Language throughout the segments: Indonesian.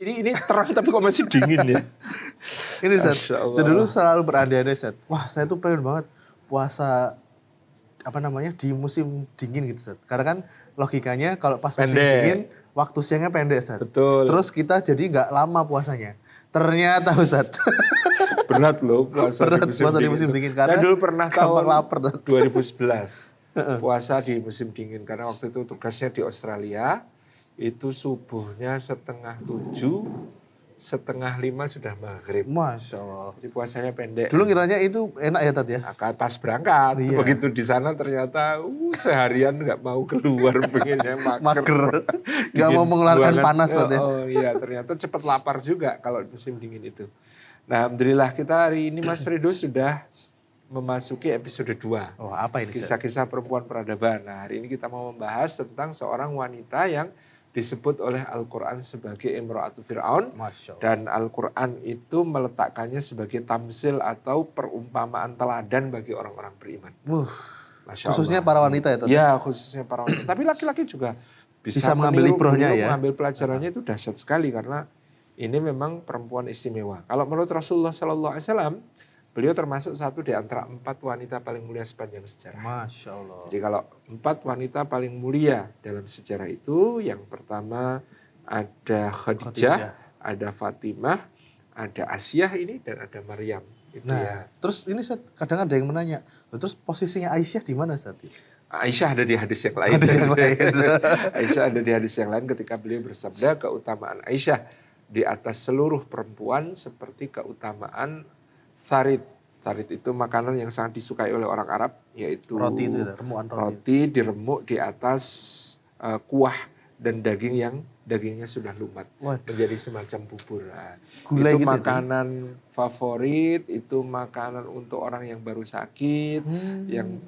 Ini terang tapi kok masih dingin ya. Ini Ustaz, Masya Allah. saya dulu selalu berandai-andai Ustaz. Wah, saya tuh pengen banget puasa di musim dingin gitu Ustaz. Karena kan logikanya kalau pas musim Pendek. dingin waktu siangnya pendek Ustaz. Betul. Terus kita jadi nggak lama puasanya. Ternyata Ustaz. Berat loh puasa Berat di musim puasa di dingin. musim itu. dingin, karena Saya dulu pernah gampang tahun lapar, Ustaz. 2011 puasa di musim dingin karena waktu itu tugasnya di Australia. Itu subuhnya 6:30, 4:30 sudah maghrib. Masya Allah. Jadi puasanya pendek. Dulu ngiranya itu enak ya Tat ya? Pas berangkat, Iya. begitu di sana ternyata seharian nggak mau keluar, pengennya mager. Nggak mau mengeluarkan panas Tat ya? Oh iya, ternyata cepat lapar juga kalau musim dingin itu. Nah, alhamdulillah kita hari ini Mas Frido sudah memasuki episode 2. Oh, apa ini? Kisah-kisah perempuan peradaban. Nah, hari ini kita mau membahas tentang seorang wanita yang disebut oleh Al-Quran sebagai Imra'atu Fir'aun. Masya Allah. Dan Al-Quran itu meletakkannya sebagai tamsil atau perumpamaan teladan bagi orang-orang beriman. Masya Khususnya Allah. para wanita ya Tat? Ya, khususnya para wanita. Tapi laki-laki juga bisa mengambil meniru ibrahnya beliau, ya? mengambil pelajarannya itu dahsyat sekali karena ini memang perempuan istimewa. Kalau menurut Rasulullah SAW, beliau termasuk satu di antara 4 wanita paling mulia sepanjang sejarah. Masya Allah. Jadi kalau 4 wanita paling mulia dalam sejarah itu, yang pertama ada Khadijah, ada Fatimah, ada Asiyah ini, dan ada Maryam. Itu Nah, ya. terus ini kadang ada yang menanya, terus posisinya Aisyah di mana Ustaz? Aisyah ada di hadis yang lain. Aisyah ada di hadis yang lain ketika beliau bersabda keutamaan Aisyah di atas seluruh perempuan seperti keutamaan tharid. Tharid itu makanan yang sangat disukai oleh orang Arab, yaitu roti itu ya, remukan roti. Roti diremuk di atas kuah dan daging yang dagingnya sudah lumat. Menjadi semacam bubur. Nah, gulai itu gitu makanan favorit, itu makanan untuk orang yang baru sakit, yang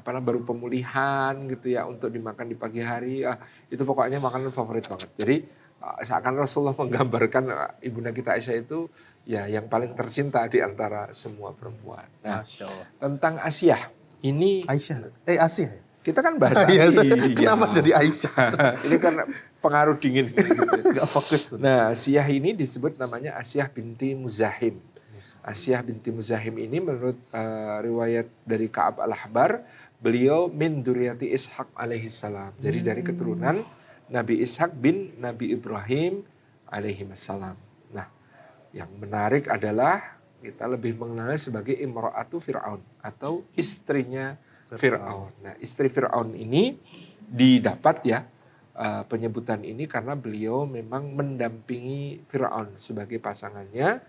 baru pemulihan gitu ya, untuk dimakan di pagi hari. Itu pokoknya makanan favorit banget. Jadi seakan Rasulullah menggambarkan ibunda kita Aisyah itu ya yang paling tercinta di antara semua perempuan. Nah, Masya Allah. tentang Asiyah ini Asiyah. Kita kan bahas Asiyah. Kenapa jadi Aisyah? Ini kan pengaruh dingin. Gitu. Gak fokus. Nah, Asiyah ini disebut namanya Asiyah binti Muzahim. Asiyah binti Muzahim ini menurut riwayat dari Ka'ab al-Ahbar, beliau min duriyati Ishaq alaihi salam. Jadi dari keturunan Nabi Ishaq bin Nabi Ibrahim alaihi salam. Nah, yang menarik adalah kita lebih mengenalnya sebagai Imra'atu Fir'aun atau istrinya Fir'aun. Nah, istri Fir'aun ini didapat ya penyebutan ini karena beliau memang mendampingi Fir'aun sebagai pasangannya,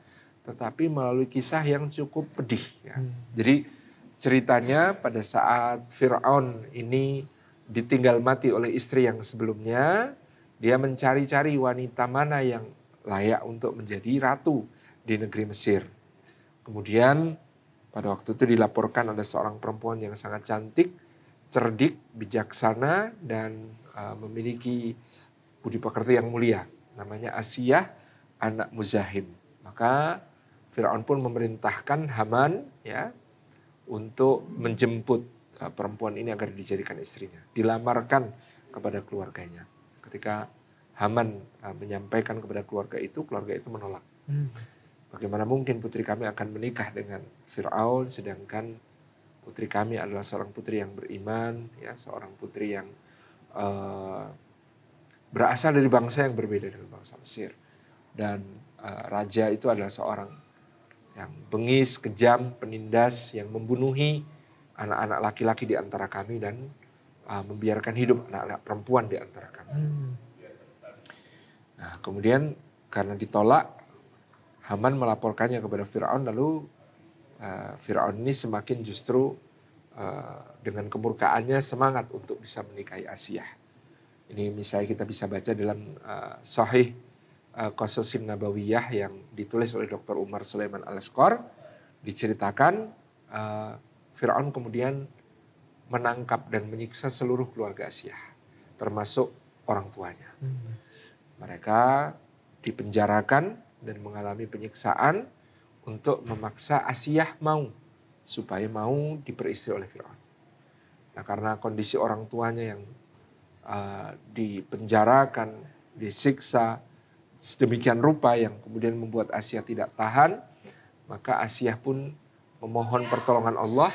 tetapi melalui kisah yang cukup pedih. Ya. Jadi ceritanya pada saat Fir'aun ini ditinggal mati oleh istri yang sebelumnya, dia mencari-cari wanita mana yang layak untuk menjadi ratu di negeri Mesir. Kemudian pada waktu itu dilaporkan ada seorang perempuan yang sangat cantik, cerdik, bijaksana, dan memiliki budi pekerti yang mulia. Namanya Asiyah, anak Muzahim. Maka Fir'aun pun memerintahkan Haman ya untuk menjemput perempuan ini agar dijadikan istrinya. Dilamarkan kepada keluarganya. Ketika Haman menyampaikan kepada keluarga itu menolak. Bagaimana mungkin putri kami akan menikah dengan Fir'aun, sedangkan putri kami adalah seorang putri yang beriman, ya, seorang putri yang berasal dari bangsa yang berbeda dengan bangsa Mesir. Dan raja itu adalah seorang yang bengis, kejam, penindas, yang membunuhi anak-anak laki-laki di antara kami dan membiarkan hidup anak-anak perempuan di antara kami. Nah, kemudian karena ditolak, Haman melaporkannya kepada Fir'aun, lalu Fir'aun ini semakin justru dengan kemurkaannya semangat untuk bisa menikahi Asiyah. Ini misalnya kita bisa baca dalam Sahih Qasasin Nabawiyah yang ditulis oleh Dr. Umar Sulaiman Al-Asqar, diceritakan Fir'aun kemudian menangkap dan menyiksa seluruh keluarga Asiyah, termasuk orang tuanya. Mereka dipenjarakan dan mengalami penyiksaan untuk memaksa Asiyah supaya mau diperistri oleh Fir'aun. Nah, karena kondisi orang tuanya yang dipenjarakan, disiksa, sedemikian rupa yang kemudian membuat Asiyah tidak tahan, maka Asiyah pun memohon pertolongan Allah,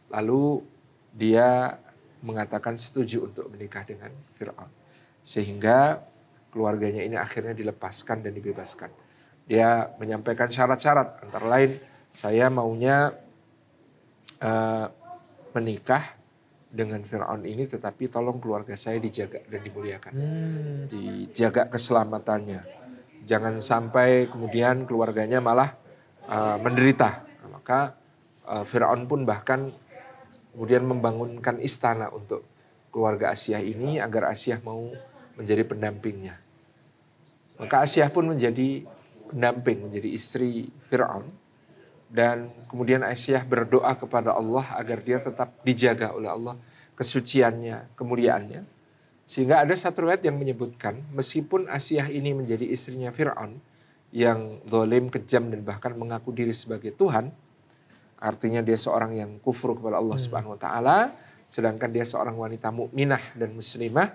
lalu dia mengatakan setuju untuk menikah dengan Fir'aun. Sehingga keluarganya ini akhirnya dilepaskan dan dibebaskan. Dia menyampaikan syarat-syarat, antara lain saya maunya menikah dengan Fir'aun ini, tetapi tolong keluarga saya dijaga dan dimuliakan. Dijaga keselamatannya. Jangan sampai kemudian keluarganya malah menderita. Nah, maka Fir'aun pun bahkan kemudian membangunkan istana untuk keluarga Asiyah ini agar Asiyah mau menjadi pendampingnya. Maka Asiyah pun menjadi pendamping, menjadi istri Fir'aun. Dan kemudian Aisyah berdoa kepada Allah agar dia tetap dijaga oleh Allah kesuciannya, kemuliaannya. Sehingga ada satu riwayat yang menyebutkan meskipun Aisyah ini menjadi istrinya Fir'aun yang zalim, kejam dan bahkan mengaku diri sebagai Tuhan, artinya dia seorang yang kufur kepada Allah Subhanahu wa taala, sedangkan dia seorang wanita mukminah dan muslimah,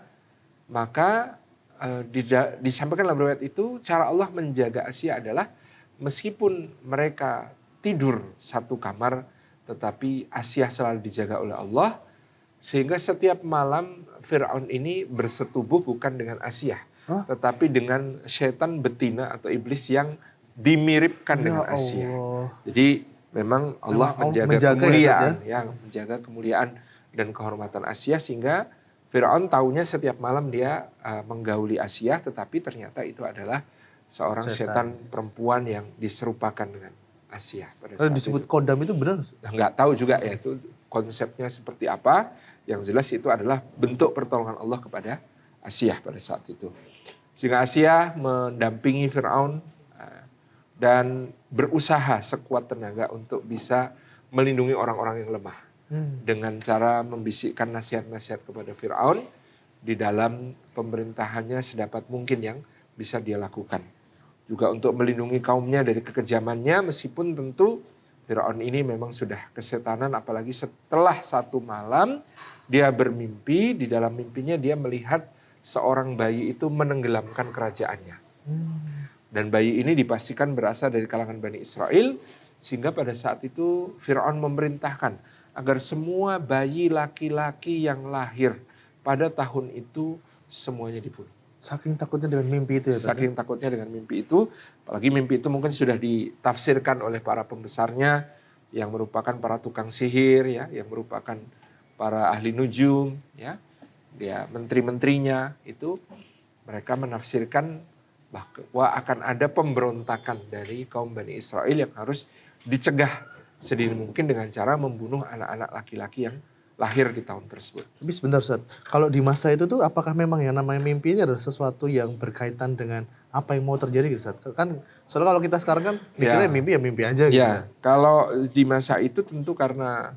maka disampaikan dalam riwayat itu cara Allah menjaga Aisyah adalah meskipun mereka tidur satu kamar, tetapi Asiyah selalu dijaga oleh Allah, sehingga setiap malam Fir'aun ini bersetubuh bukan dengan Asiyah, tetapi dengan syaitan betina atau iblis yang dimiripkan dengan Asiyah. Jadi memang Allah menjaga kemuliaan, menjaga kemuliaan dan kehormatan Asiyah, sehingga Fir'aun tahunya setiap malam dia menggauli Asiyah, tetapi ternyata itu adalah seorang setan perempuan yang diserupakan dengan Asiyah. Kalau disebut kodam itu benar? Nggak tahu juga ya itu konsepnya seperti apa. Yang jelas itu adalah bentuk pertolongan Allah kepada Asiyah pada saat itu. Sehingga Asiyah mendampingi Fir'aun dan berusaha sekuat tenaga untuk bisa melindungi orang-orang yang lemah. Dengan cara membisikkan nasihat-nasihat kepada Fir'aun di dalam pemerintahannya sedapat mungkin yang bisa dia lakukan. Juga untuk melindungi kaumnya dari kekejamannya, meskipun tentu Fir'aun ini memang sudah kesetanan, apalagi setelah satu malam dia bermimpi, di dalam mimpinya dia melihat seorang bayi itu menenggelamkan kerajaannya. Dan bayi ini dipastikan berasal dari kalangan Bani Israel, sehingga pada saat itu Fir'aun memerintahkan agar semua bayi laki-laki yang lahir pada tahun itu semuanya dibunuh. Saking takutnya dengan mimpi itu ya? Saking takutnya dengan mimpi itu, apalagi mimpi itu mungkin sudah ditafsirkan oleh para pembesarnya yang merupakan para tukang sihir ya, yang merupakan para ahli nujum ya, dia menteri-menterinya itu mereka menafsirkan bahwa akan ada pemberontakan dari kaum Bani Israel yang harus dicegah sedini mungkin dengan cara membunuh anak-anak laki-laki yang lahir di tahun tersebut. Tapi sebentar Ustaz, kalau di masa itu tuh apakah memang yang namanya mimpi ini adalah sesuatu yang berkaitan dengan apa yang mau terjadi gitu Ustaz? Kan soalnya kalau kita sekarang kan mikirnya mimpi ya mimpi aja gitu. Ya, kalau di masa itu tentu karena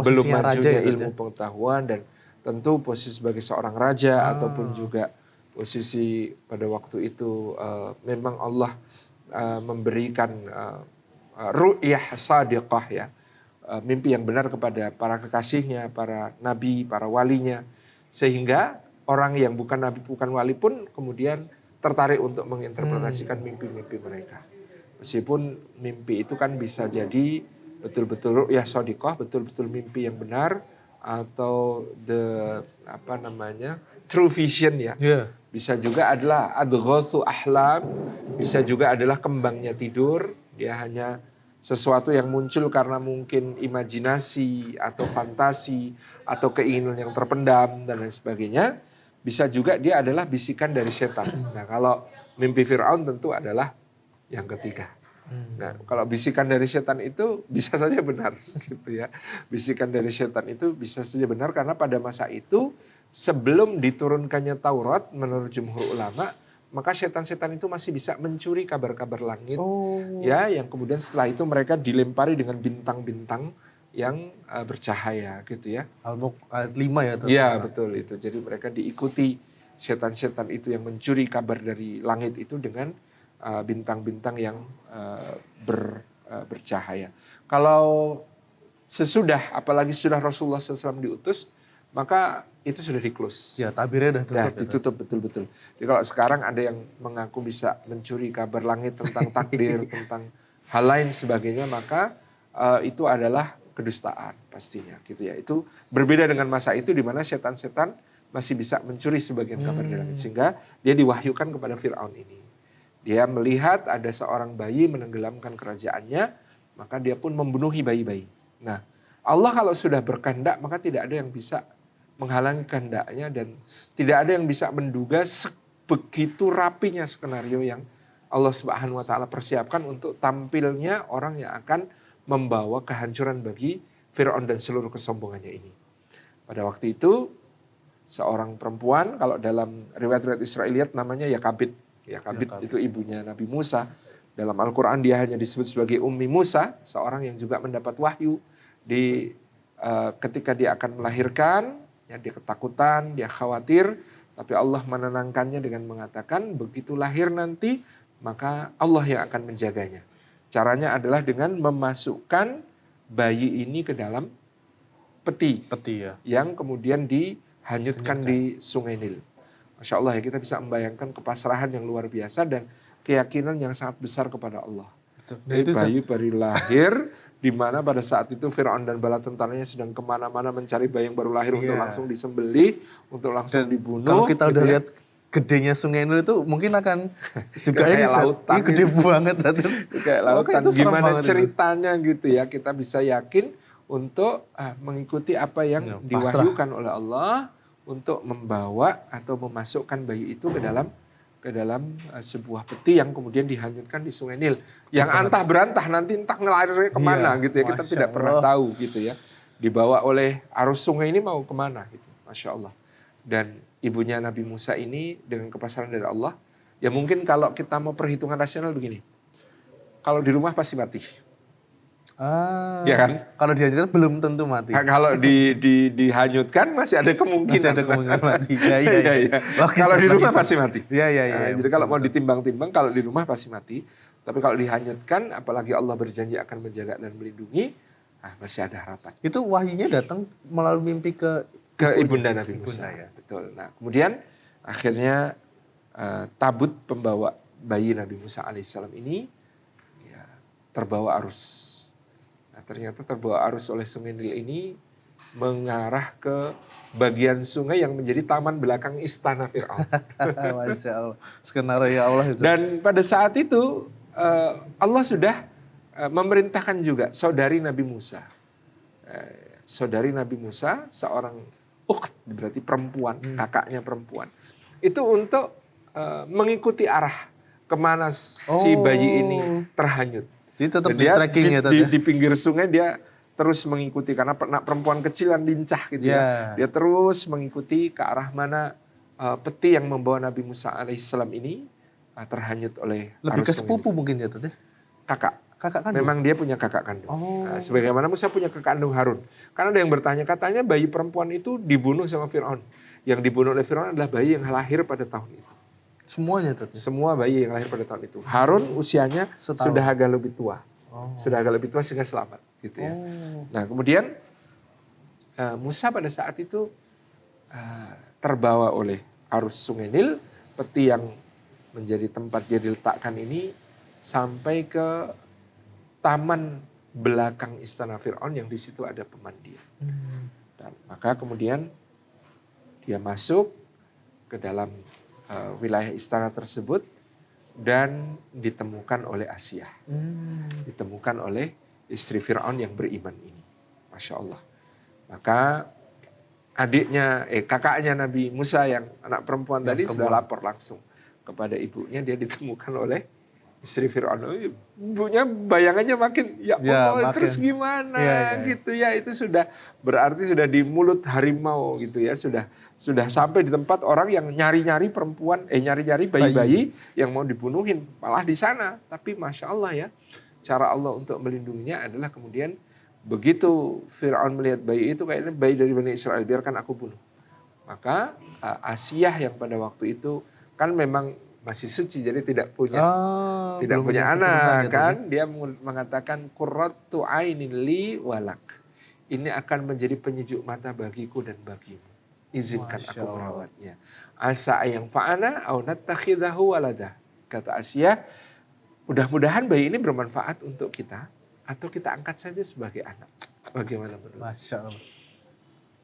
belum majunya ilmu pengetahuan dan tentu posisi sebagai seorang raja ataupun juga posisi pada waktu itu memang Allah memberikan ru'yah sadiqah ya. Mimpi yang benar kepada para kekasihnya, para nabi, para walinya. Sehingga orang yang bukan nabi, bukan wali pun kemudian tertarik untuk menginterpretasikan mimpi-mimpi mereka. Meskipun mimpi itu kan bisa jadi betul-betul ru'yah shadiqah, betul-betul mimpi yang benar, atau true vision ya. Bisa juga adalah adghatsu ahlam, bisa juga adalah kembangnya tidur, dia hanya sesuatu yang muncul karena mungkin imajinasi atau fantasi atau keinginan yang terpendam dan lain sebagainya. Bisa juga dia adalah bisikan dari setan. Nah kalau mimpi Fir'aun tentu adalah yang ketiga. Nah kalau bisikan dari setan itu bisa saja benar gitu ya. Bisikan dari setan itu bisa saja benar karena pada masa itu sebelum diturunkannya Taurat menurut jumhur ulama, maka setan-setan itu masih bisa mencuri kabar-kabar langit, ya, yang kemudian setelah itu mereka dilempari dengan bintang-bintang yang bercahaya, gitu ya. Al-Mulk ayat 5 ya? Iya betul itu. Jadi mereka diikuti setan-setan itu yang mencuri kabar dari langit itu dengan bintang-bintang yang bercahaya. Kalau sesudah, apalagi sudah Rasulullah SAW diutus, maka itu sudah di-close. Ya, tabirnya udah tutup. Nah, ditutup betul-betul. Jadi kalau sekarang ada yang mengaku bisa mencuri kabar langit tentang takdir, tentang hal lain sebagainya, maka itu adalah kedustaan pastinya gitu ya. Itu berbeda dengan masa itu di mana setan-setan masih bisa mencuri sebagian kabar dari langit, sehingga dia diwahyukan kepada Firaun ini. Dia melihat ada seorang bayi menenggelamkan kerajaannya, maka dia pun membunuhi bayi-bayi. Nah, Allah kalau sudah berkehendak maka tidak ada yang bisa menghalangi kehendaknya, dan tidak ada yang bisa menduga begitu rapinya skenario yang Allah Subhanahu wa taala persiapkan untuk tampilnya orang yang akan membawa kehancuran bagi Firaun dan seluruh kesombongannya ini. Pada waktu itu seorang perempuan, kalau dalam riwayat-riwayat Israiliyat namanya Yakabit. Yakabit itu ibunya Nabi Musa. Dalam Al-Quran dia hanya disebut sebagai Ummi Musa, seorang yang juga mendapat wahyu ketika dia akan melahirkan. Ya, dia ketakutan, dia khawatir, tapi Allah menenangkannya dengan mengatakan begitu lahir nanti maka Allah yang akan menjaganya. Caranya adalah dengan memasukkan bayi ini ke dalam peti ya. Yang kemudian dihanyutkan di Sungai Nil. Masya Allah ya, kita bisa membayangkan kepasrahan yang luar biasa dan keyakinan yang sangat besar kepada Allah. Jadi bayi baru lahir, di mana pada saat itu Firaun dan bala tentaranya sedang kemana-mana mencari bayi yang baru lahir untuk langsung disembelih, untuk langsung dibunuh. Kalau kita udah lihat gedenya Sungai Nil itu mungkin akan juga ini lautan, gede banget. Kayak lautan. Gimana ceritanya gitu ya, kita bisa yakin untuk mengikuti apa yang diwahyukan oleh Allah untuk membawa atau memasukkan bayi itu ke dalam sebuah peti yang kemudian dihanyutkan di Sungai Nil. Yang antah berantah nanti entah ngelarinya kemana gitu ya. Kita tidak pernah tahu gitu ya. Dibawa oleh arus sungai ini mau kemana gitu. Masya Allah. Dan ibunya Nabi Musa ini dengan kepasaran dari Allah. Ya mungkin kalau kita mau perhitungan rasional begini. Kalau di rumah pasti mati. Ya kan? Kalau dihanyutkan belum tentu mati. Nah, kalau dihanyutkan masih ada kemungkinan. Masih ada kemungkinan mati. Iya. Kalau di rumah pasti mati. Iya. Jadi kalau mau ditimbang-timbang, kalau di rumah pasti mati. Tapi kalau dihanyutkan, apalagi Allah berjanji akan menjaga dan melindungi, masih ada harapan. Itu wahyunya datang melalui mimpi ke ibunda Nabi Musa. Ya. Betul. Nah, kemudian akhirnya tabut pembawa bayi Nabi Musa alaihissalam ini ya, terbawa arus. Nah, ternyata terbawa arus oleh Sungai Nil ini mengarah ke bagian sungai yang menjadi taman belakang istana Firaun. Masya Allah. Skenario ya Allah itu. Dan pada saat itu Allah sudah memerintahkan juga saudari Nabi Musa. Saudari Nabi Musa, seorang ukht, berarti perempuan, kakaknya perempuan. Itu untuk mengikuti arah kemana si bayi ini terhanyut. Jadi tetap di tracking ya tadi. Di pinggir sungai dia terus mengikuti, karena perempuan kecil yang lincah gitu ya. Dia terus mengikuti ke arah mana peti yang membawa Nabi Musa alaihissalam ini terhanyut oleh lebih arus ke sepupu mungkin ya tadi. Kakak kandung. Memang dia punya kakak kandung. Nah, sebagaimana Musa punya kakak kandung Harun. Karena ada yang bertanya, katanya bayi perempuan itu dibunuh sama Firaun. Yang dibunuh oleh Firaun adalah bayi yang lahir pada tahun itu. Semuanya tadi. Semua bayi yang lahir pada tahun itu. Harun usianya sudah agak lebih tua. Sudah agak lebih tua sehingga selamat gitu ya. Nah, kemudian Musa pada saat itu terbawa oleh arus Sungai Nil, peti yang menjadi tempat dia diletakkan ini sampai ke taman belakang istana Firaun yang di situ ada pemandian. Dan maka kemudian dia masuk ke dalam wilayah istana tersebut dan ditemukan oleh Asiyah. Ditemukan oleh istri Firaun yang beriman ini. Masya Allah. Maka kakaknya Nabi Musa yang anak perempuan tadi sudah lapor langsung kepada ibunya, dia ditemukan oleh istri Firaun. Ibunya bayangannya makin ya Allah terus gimana gitu ya, itu sudah berarti sudah di mulut harimau gitu ya, sudah sampai di tempat orang yang nyari-nyari perempuan, nyari-nyari bayi-bayi yang mau dibunuhin malah di sana. Tapi Masya Allah ya, cara Allah untuk melindunginya adalah kemudian begitu Firaun melihat bayi itu, kayaknya bayi dari Bani Israel, biarkan aku bunuh. Maka Asiyah yang pada waktu itu kan memang masih suci, jadi tidak punya anak kan. Dia mengatakan qurratu ainin li walak. Ini akan menjadi penyejuk mata bagiku dan bagimu. izinkan Masya aku Allah. merawatnya. Asa ayang fa'ana au nattakhidahu walada. Kata Asiyah, mudah-mudahan bayi ini bermanfaat untuk kita atau kita angkat saja sebagai anak. Bagaimana menurut? Masya Allah.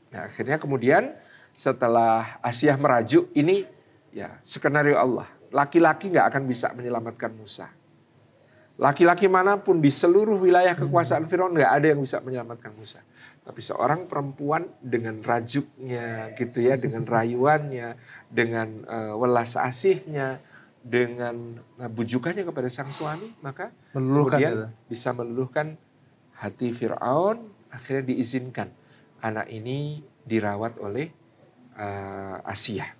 Nah, akhirnya kemudian setelah Asiyah merajuk, ini ya skenario Allah. Laki-laki nggak akan bisa menyelamatkan Musa. Laki-laki manapun di seluruh wilayah kekuasaan Firaun nggak ada yang bisa menyelamatkan Musa. Tapi seorang perempuan dengan rajuknya gitu ya, dengan rayuannya, dengan welas asihnya, dengan bujukannya kepada sang suami, maka Meluluhkan kemudian itu. bisa meluluhkan hati Firaun. Akhirnya diizinkan anak ini dirawat oleh Asiyah.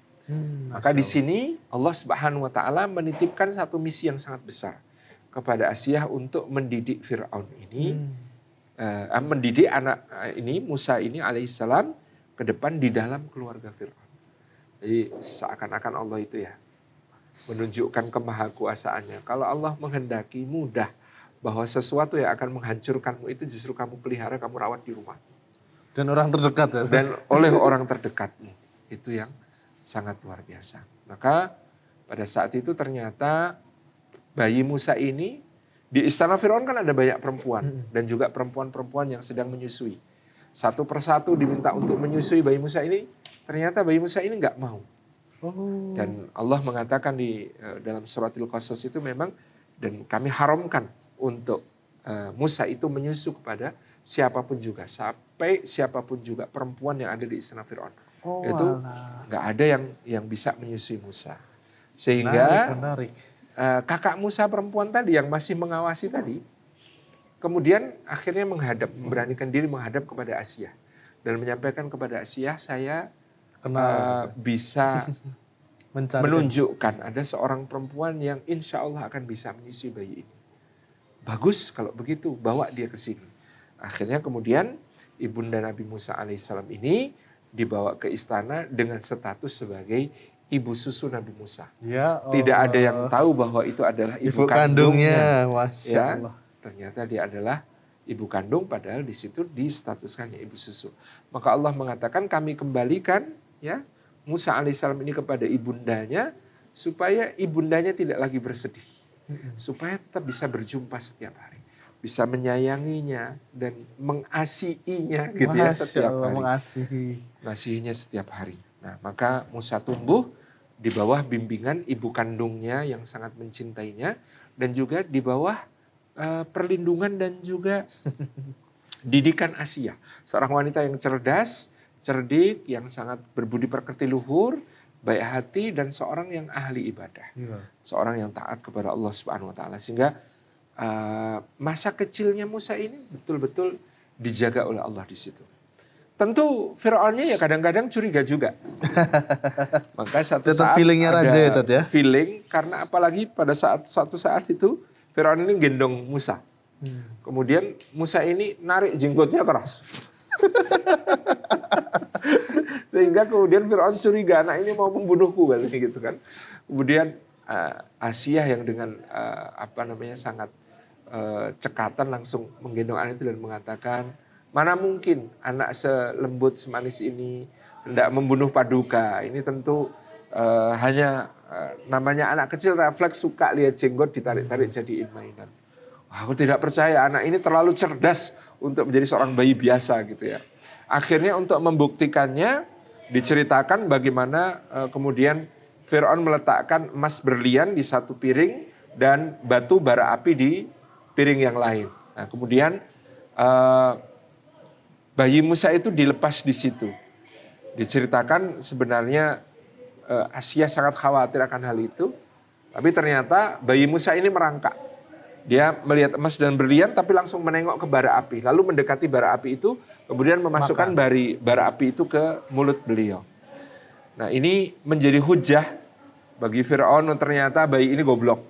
Maka di sini Allah Subhanahu wa taala menitipkan satu misi yang sangat besar kepada Asiyah untuk mendidik Firaun ini, mendidik anak ini Musa ini alaihissalam ke depan di dalam keluarga Firaun. Jadi seakan-akan Allah itu ya menunjukkan kemahakuasaannya. Kalau Allah menghendaki mudah bahwa sesuatu yang akan menghancurkanmu itu justru kamu pelihara, kamu rawat di rumah. Dan orang terdekat ya. Dan oleh orang terdekatmu. Itu yang sangat luar biasa. Maka pada saat itu ternyata bayi Musa ini, di istana Firaun kan ada banyak perempuan. Dan juga perempuan-perempuan yang sedang menyusui. Satu persatu diminta untuk menyusui bayi Musa ini. Ternyata bayi Musa ini nggak mau. Dan Allah mengatakan di dalam suratil Qasas itu memang, dan kami haramkan untuk Musa itu menyusu kepada siapapun juga. Sampai siapapun juga perempuan yang ada di istana Firaun. Itu nggak ada yang bisa menyusui Musa. Sehingga menarik. Kakak Musa perempuan tadi yang masih mengawasi tadi, kemudian akhirnya memberanikan diri menghadap kepada Asiyah. Dan menyampaikan kepada Asiyah, saya bisa menunjukkan ada seorang perempuan yang insya Allah akan bisa menyusui bayi ini. Bagus kalau begitu, bawa dia ke sini. Akhirnya kemudian ibunda Nabi Musa alaihissalam ini dibawa ke istana dengan status sebagai ibu susu Nabi Musa. Ya Allah. Tidak ada yang tahu bahwa itu adalah ibu kandungnya. Masya ya, Allah. ternyata dia adalah ibu kandung, padahal di situ distatuskannya ibu susu. Maka Allah mengatakan kami kembalikan ya Musa alaihissalam ini kepada ibundanya supaya ibundanya tidak lagi bersedih. Supaya tetap bisa berjumpa setiap hari. Bisa menyayanginya dan mengasihinya gitu ya setiap hari. Mengasihinya setiap hari. Nah, maka Musa tumbuh di bawah bimbingan ibu kandungnya yang sangat mencintainya dan juga di bawah perlindungan dan juga didikan Asiyah. Seorang wanita yang cerdas, cerdik, yang sangat berbudi pekerti luhur, baik hati, dan seorang yang ahli ibadah. Seorang yang taat kepada Allah Subhanahu wa taala. Sehingga masa kecilnya Musa ini betul-betul dijaga oleh Allah di situ. Tentu Firaunnya ya kadang-kadang curiga juga. Maka satu tetap saat feelingnya ada raja ya, feeling, karena apalagi pada suatu saat itu Firaun ini gendong Musa. Kemudian Musa ini narik jenggotnya keras. Sehingga kemudian Firaun curiga, anak ini mau membunuhku gitu kan. Kemudian Asiyah yang dengan sangat cekatan langsung menggendong anak itu dan mengatakan, mana mungkin anak selembut semanis ini hendak membunuh paduka. Ini tentu hanya namanya anak kecil, refleks suka lihat jenggot ditarik-tarik jadiin mainan. Wah, aku tidak percaya, anak ini terlalu cerdas untuk menjadi seorang bayi biasa gitu ya. Akhirnya untuk membuktikannya diceritakan bagaimana kemudian Firaun meletakkan emas berlian di satu piring dan batu bara api di piring yang lain. Nah, kemudian bayi Musa itu dilepas di situ. Diceritakan sebenarnya Asiyah sangat khawatir akan hal itu. Tapi ternyata bayi Musa ini merangkak. Dia melihat emas dan berlian tapi langsung menengok ke bara api. Lalu mendekati bara api itu, kemudian memasukkan bara api itu ke mulut beliau. Nah, ini menjadi hujah bagi Firaun, ternyata bayi ini goblok.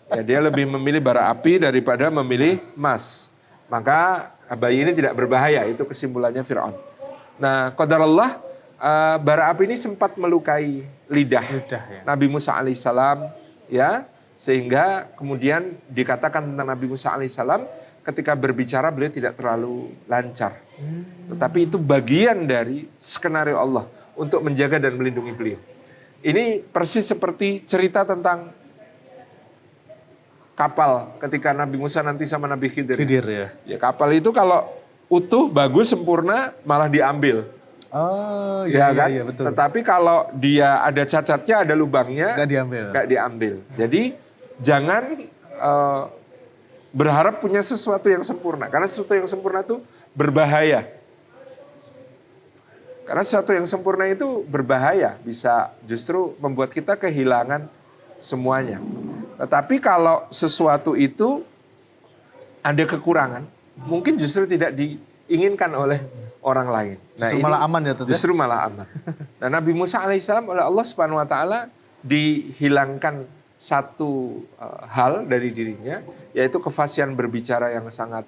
Ya, dia lebih memilih bara api daripada memilih emas. Maka bayi ini tidak berbahaya, itu kesimpulannya Firaun. Nah, qadarullah, bara api ini sempat melukai lidah ya. Nabi Musa alaihissalam, ya, sehingga kemudian dikatakan tentang Nabi Musa alaihissalam ketika berbicara beliau tidak terlalu lancar. Tetapi itu bagian dari skenario Allah untuk menjaga dan melindungi beliau. Ini persis seperti cerita tentang kapal ketika Nabi Musa nanti sama Nabi Khidir. Khidir ya. Ya, kapal itu kalau utuh, bagus, sempurna malah diambil. Oh Ya iya, kan? iya betul. Tetapi kalau dia ada cacatnya, ada lubangnya, Nggak diambil. Jadi jangan berharap punya sesuatu yang sempurna. Karena sesuatu yang sempurna itu berbahaya. Karena sesuatu yang sempurna itu berbahaya. Bisa justru membuat kita kehilangan semuanya. Tetapi kalau sesuatu itu ada kekurangan, mungkin justru tidak diinginkan oleh orang lain. Nah, Justru malah aman ya, Tut, ya? Justru malah aman. Nah, Nabi Musa alaihissalam oleh Allah Subhanahu wa taala dihilangkan satu hal dari dirinya, yaitu kefasihan berbicara yang sangat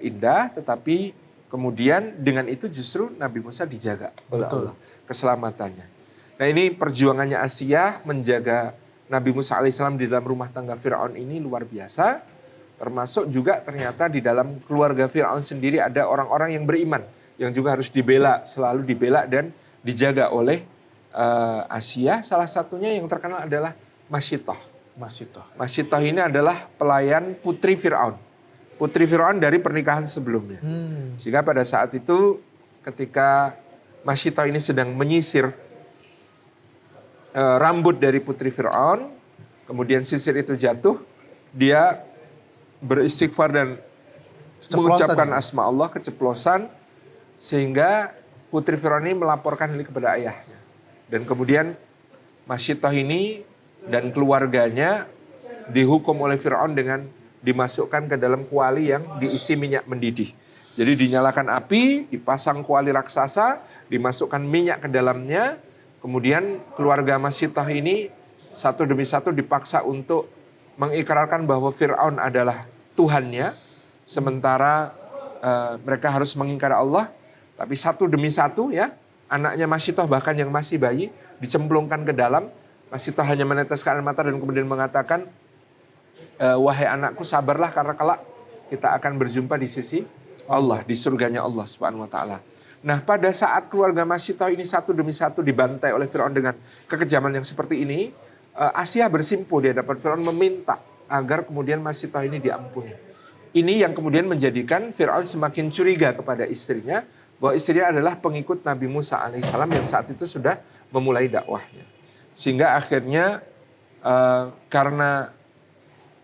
indah, tetapi kemudian dengan itu justru Nabi Musa dijaga oleh Allah keselamatannya. Nah, ini perjuangannya Asiyah menjaga Nabi Musa alaihissalam di dalam rumah tangga Fir'aun ini luar biasa. Termasuk juga ternyata di dalam keluarga Fir'aun sendiri ada orang-orang yang beriman, yang juga harus dibela, selalu dibela dan dijaga oleh Asiyah. Salah satunya yang terkenal adalah Masyitoh. Masyitoh ini adalah pelayan putri Fir'aun. Putri Fir'aun dari pernikahan sebelumnya. Sehingga pada saat itu ketika Masyitoh ini sedang menyisir rambut dari putri Fir'aun, kemudian sisir itu jatuh, dia beristighfar dan mengucapkan asma Allah, keceplosan, sehingga putri Fir'aun ini melaporkan ini kepada ayahnya. Dan kemudian Masyitoh ini dan keluarganya dihukum oleh Fir'aun dengan dimasukkan ke dalam kuali yang diisi minyak mendidih. Jadi dinyalakan api, dipasang kuali raksasa, dimasukkan minyak ke dalamnya, kemudian keluarga Masyitoh ini satu demi satu dipaksa untuk mengikrarkan bahwa Fir'aun adalah Tuhannya, sementara mereka harus mengingkari Allah. Tapi satu demi satu ya, anaknya Masyitoh bahkan yang masih bayi dicemplungkan ke dalam. Masyitoh hanya meneteskan air mata dan kemudian mengatakan, wahai anakku sabarlah karena kelak kita akan berjumpa di sisi Allah, di surganya Allah Subhanahu wa taala. Nah, pada saat keluarga Masyitoh ini satu demi satu dibantai oleh Fir'aun dengan kekejaman yang seperti ini, Asiyah bersimpuh di hadapan Fir'aun meminta agar kemudian Masyitoh ini diampuni. Ini yang kemudian menjadikan Fir'aun semakin curiga kepada istrinya, bahwa istrinya adalah pengikut Nabi Musa alaihissalam yang saat itu sudah memulai dakwahnya. Sehingga akhirnya karena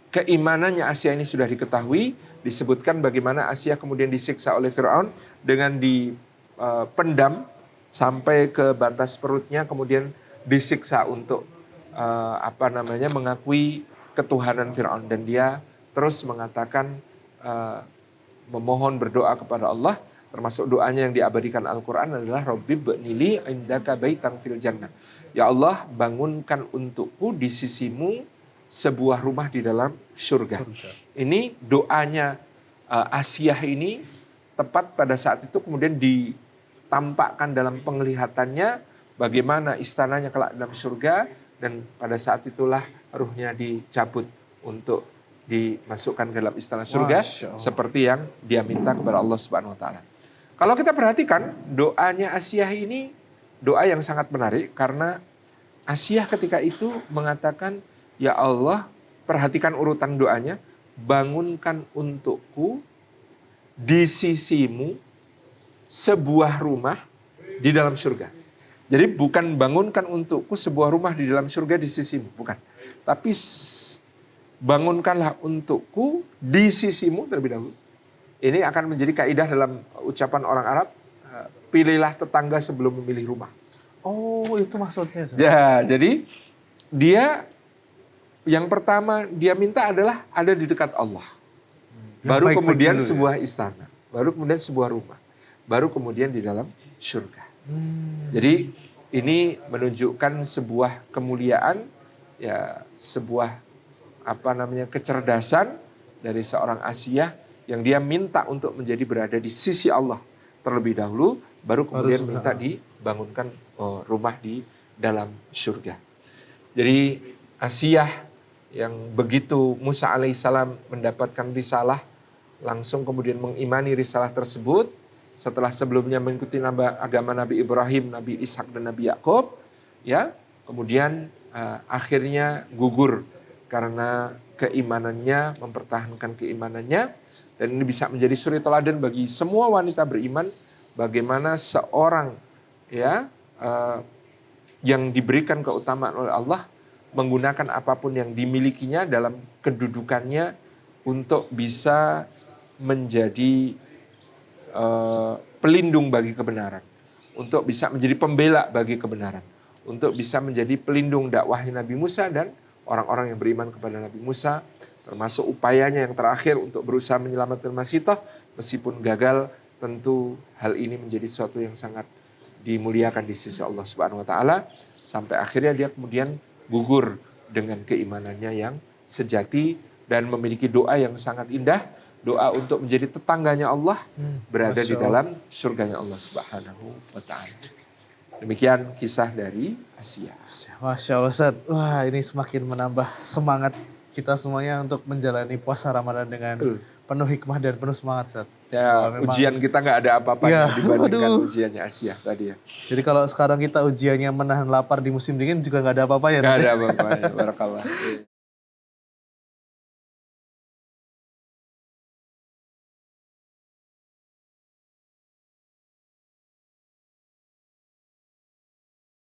keimanannya Asiyah ini sudah diketahui, disebutkan bagaimana Asiyah kemudian disiksa oleh Fir'aun dengan dipendam sampai ke batas perutnya, kemudian disiksa untuk mengakui ketuhanan Fir'aun, dan dia terus mengatakan memohon berdoa kepada Allah, termasuk doanya yang diabadikan Al-Quran adalah Rabbi b'nili indaka baitan fil jannah. Ya Allah, bangunkan untukku di sisimu sebuah rumah di dalam surga. Ini doanya Asiyah ini tepat pada saat itu kemudian ditampakkan dalam penglihatannya bagaimana istananya kelak dalam surga. Dan pada saat itulah ruhnya dicabut untuk dimasukkan ke dalam istana surga seperti yang dia minta kepada Allah Subhanahu wa taala. Kalau kita perhatikan doanya Asiyah ini doa yang sangat menarik, karena Asiyah ketika itu mengatakan, ya Allah, perhatikan urutan doanya, bangunkan untukku di sisimu sebuah rumah di dalam surga. Jadi bukan bangunkan untukku sebuah rumah di dalam surga di sisimu, bukan. Tapi bangunkanlah untukku di sisimu terlebih dahulu. Ini akan menjadi kaidah dalam ucapan orang Arab, pilihlah tetangga sebelum memilih rumah. Oh, itu maksudnya. Ya, jadi dia yang pertama dia minta adalah ada di dekat Allah. Baru kemudian sebuah istana, baru kemudian sebuah rumah, baru kemudian di dalam surga. Jadi ini menunjukkan sebuah kemuliaan, ya sebuah kecerdasan dari seorang Asiyah yang dia minta untuk menjadi berada di sisi Allah terlebih dahulu, baru kemudian minta dibangunkan rumah di dalam surga. Jadi Asiyah yang begitu Musa alaihissalam mendapatkan risalah, langsung kemudian mengimani risalah tersebut, setelah sebelumnya mengikuti agama Nabi Ibrahim, Nabi Ishak dan Nabi Yakub, ya, kemudian akhirnya gugur karena keimanannya, mempertahankan keimanannya, dan ini bisa menjadi suri teladan bagi semua wanita beriman bagaimana seorang ya yang diberikan keutamaan oleh Allah menggunakan apapun yang dimilikinya dalam kedudukannya untuk bisa menjadi pelindung bagi kebenaran, untuk bisa menjadi pembela bagi kebenaran, untuk bisa menjadi pelindung dakwahnya Nabi Musa dan orang-orang yang beriman kepada Nabi Musa, termasuk upayanya yang terakhir untuk berusaha menyelamatkan Masitoh, meskipun gagal, tentu hal ini menjadi sesuatu yang sangat dimuliakan di sisi Allah Subhanahu wa taala, sampai akhirnya dia kemudian gugur dengan keimanannya yang sejati dan memiliki doa yang sangat indah, doa untuk menjadi tetangganya Allah, berada di dalam surganya Allah Subhanahu wa taala. Demikian kisah dari Asia. Masya Allah Ustaz, wah ini semakin menambah semangat kita semuanya untuk menjalani puasa Ramadan dengan penuh hikmah dan penuh semangat Ustaz. Ya, memang, ujian kita nggak ada apa-apanya dibandingkan ujiannya Asia tadi ya. Jadi kalau sekarang kita ujiannya menahan lapar di musim dingin juga nggak ada apa-apanya. Nggak ada apa-apanya, barakallah.